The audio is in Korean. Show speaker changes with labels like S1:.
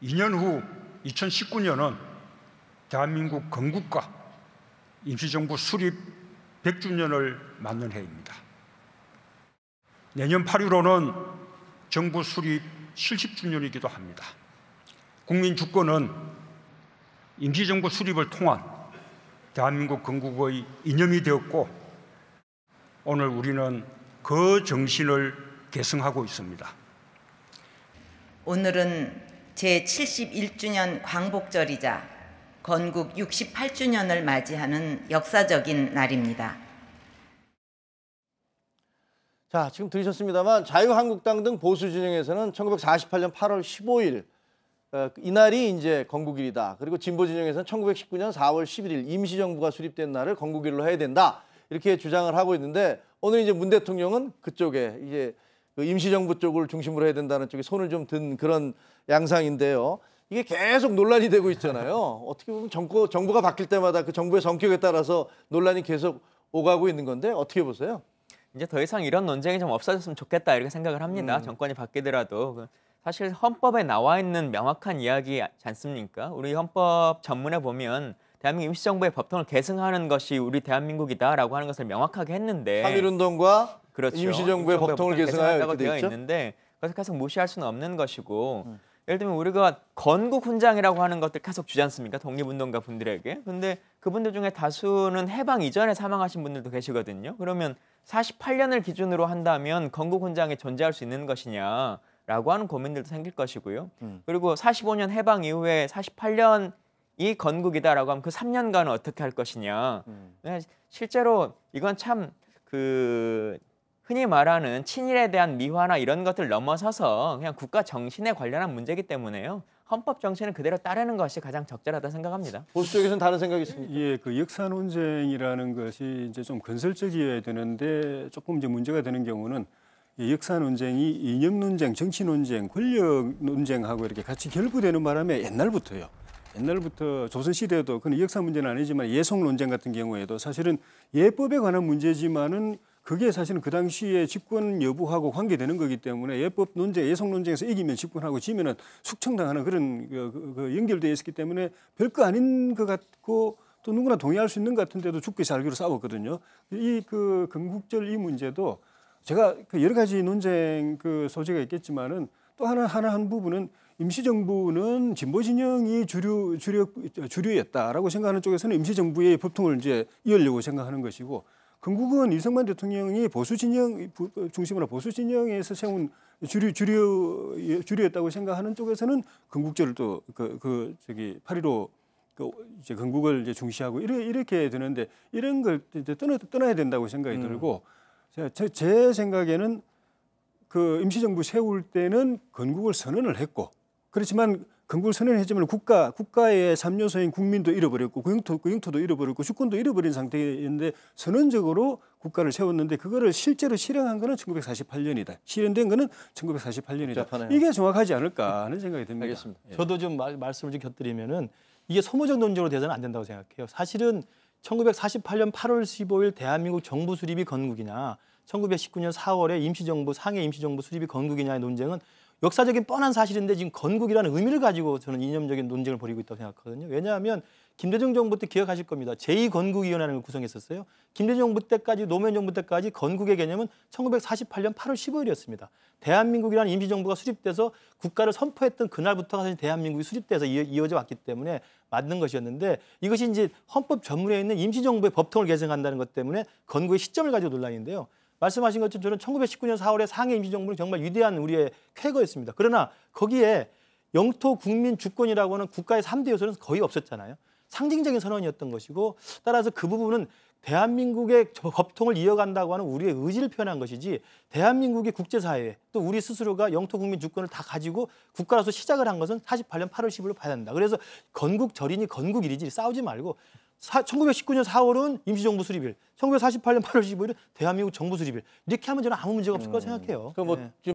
S1: 2년 후 2019년은 대한민국 건국과 임시정부 수립 100주년을 맞는 해입니다. 내년 8.15는 정부 수립 70주년이기도 합니다. 국민 주권은 임시정부 수립을 통한 대한민국 건국의 이념이 되었고, 오늘 우리는 그 정신을 계승하고 있습니다.
S2: 오늘은 제71주년 광복절이자 건국 68주년을 맞이하는 역사적인 날입니다.
S3: 자, 지금 들으셨습니다만 자유한국당 등 보수 진영에서는 1948년 8월 15일 이날이 이제 건국일이다. 그리고 진보 진영에서는 1919년 4월 11일 임시정부가 수립된 날을 건국일로 해야 된다. 이렇게 주장을 하고 있는데, 오늘 이제 문 대통령은 그쪽에 이제 그 임시정부 쪽을 중심으로 해야 된다는 쪽에 손을 좀 든 그런 양상인데요. 이게 계속 논란이 되고 있잖아요. 어떻게 보면 정부가 바뀔 때마다 그 정부의 성격에 따라서 논란이 계속 오가고 있는 건데 어떻게 보세요?
S4: 이제 더 이상 이런 논쟁이 좀 없어졌으면 좋겠다 이렇게 생각을 합니다. 정권이 바뀌더라도. 사실 헌법에 나와 있는 명확한 이야기지 않습니까? 우리 헌법 전문에 보면 대한민국 임시정부의 법통을 계승하는 것이 우리 대한민국이다라고 하는 것을 명확하게 했는데,
S3: 3.1운동과
S4: 그렇죠.
S3: 임시정부의 법통을 계승하였다고
S4: 되어 있는데 그것을 계속 무시할 수는 없는 것이고, 예를 들면 우리가 건국훈장이라고 하는 것들 계속 주지 않습니까? 독립운동가 분들에게. 근데 그분들 중에 다수는 해방 이전에 사망하신 분들도 계시거든요. 그러면 48년을 기준으로 한다면 건국훈장이 존재할 수 있는 것이냐라고 하는 고민들도 생길 것이고요. 그리고 45년 해방 이후에 48년이 건국이다라고 하면 그 3년간은 어떻게 할 것이냐. 실제로 이건 참 흔히 말하는 친일에 대한 미화나 이런 것들 넘어서서 그냥 국가 정신에 관련한 문제이기 때문에요. 헌법 정신을 그대로 따르는 것이 가장 적절하다 생각합니다.
S3: 보수 쪽에서는 다른 생각이 있습니까?
S5: 예, 그 역사 논쟁이라는 것이 이제 좀 건설적이어야 되는데 조금 이제 문제가 되는 경우는 이 역사 논쟁이 이념 논쟁, 정치 논쟁, 권력 논쟁하고 이렇게 같이 결부되는 바람에 옛날부터 조선 시대에도 그건 역사 문제는 아니지만 예속 논쟁 같은 경우에도 사실은 예법에 관한 문제지만은 그게 사실은 그 당시에 집권 여부하고 관계되는 거기 때문에 예법 논쟁, 예속 논쟁에서 이기면 집권하고 지면은 숙청당하는 그런 연결되어 있었기 때문에 별거 아닌 것 같고 또 누구나 동의할 수 있는 것 같은데도 죽기 살기로 싸웠거든요. 이 건국절 이 문제도 제가 여러 가지 논쟁 소지가 있겠지만은 또 한 부분은 임시정부는 진보 진영이 주류였다라고 생각하는 쪽에서는 임시정부의 법통을 이제 이으려고 생각하는 것이고, 건국은 이승만 대통령이 보수 진영 중심으로 보수 진영에서 세운 주류였다고 생각하는 쪽에서는 건국절을 또 8.15 이제 건국을 이제 중시하고 이렇게 되는데, 이런 걸 이제 떠나야 된다고 생각이 들고, 제 생각에는 그 임시정부 세울 때는 건국을 선언을 했고, 그렇지만 건국을 선언했지만 국가의 3요소인 국민도 잃어버렸고 그 영토도 잃어버렸고 주권도 잃어버린 상태였는데 선언적으로 국가를 세웠는데 그거를 실제로 실행한 거는 1948년이다. 실현된 거는 1948년이다. 이게 정확하지 않을까 하는 생각이 듭니다.
S3: 알겠습니다.
S6: 예. 저도 좀 말씀을 좀 곁들이면은 이게 소모적 논쟁으로 돼서는 안 된다고 생각해요. 사실은 1948년 8월 15일 대한민국 정부 수립이 건국이냐, 1919년 4월에 임시정부 상해 임시정부 수립이 건국이냐의 논쟁은 역사적인 뻔한 사실인데 지금 건국이라는 의미를 가지고 저는 이념적인 논쟁을 벌이고 있다고 생각하거든요. 왜냐하면 김대중 정부 때 기억하실 겁니다. 제2건국위원회를 구성했었어요. 김대중 정부 때까지, 노무현 정부 때까지 건국의 개념은 1948년 8월 15일이었습니다. 대한민국이라는 임시정부가 수립돼서 국가를 선포했던 그날부터가 사실 대한민국이 수립돼서 이어져 왔기 때문에 맞는 것이었는데, 이것이 이제 헌법 전문에 있는 임시정부의 법통을 계승한다는 것 때문에 건국의 시점을 가지고 논란인데요. 말씀하신 것처럼 저는 1919년 4월에 상해 임시정부는 정말 위대한 우리의 쾌거였습니다. 그러나 거기에 영토 국민 주권이라고 하는 국가의 3대 요소는 거의 없었잖아요. 상징적인 선언이었던 것이고, 따라서 그 부분은 대한민국의 법통을 이어간다고 하는 우리의 의지를 표현한 것이지, 대한민국의 국제사회 또 우리 스스로가 영토 국민 주권을 다 가지고 국가로서 시작을 한 것은 48년 8월 10일로 봐야 된다. 그래서 건국절이니 건국일이지 싸우지 말고 1919년 4월은 임시정부 수립일, 1948년 8월 15일은 대한민국 정부 수립일, 이렇게 하면 저는 아무 문제가 없을 거라고 생각해요.
S3: 네.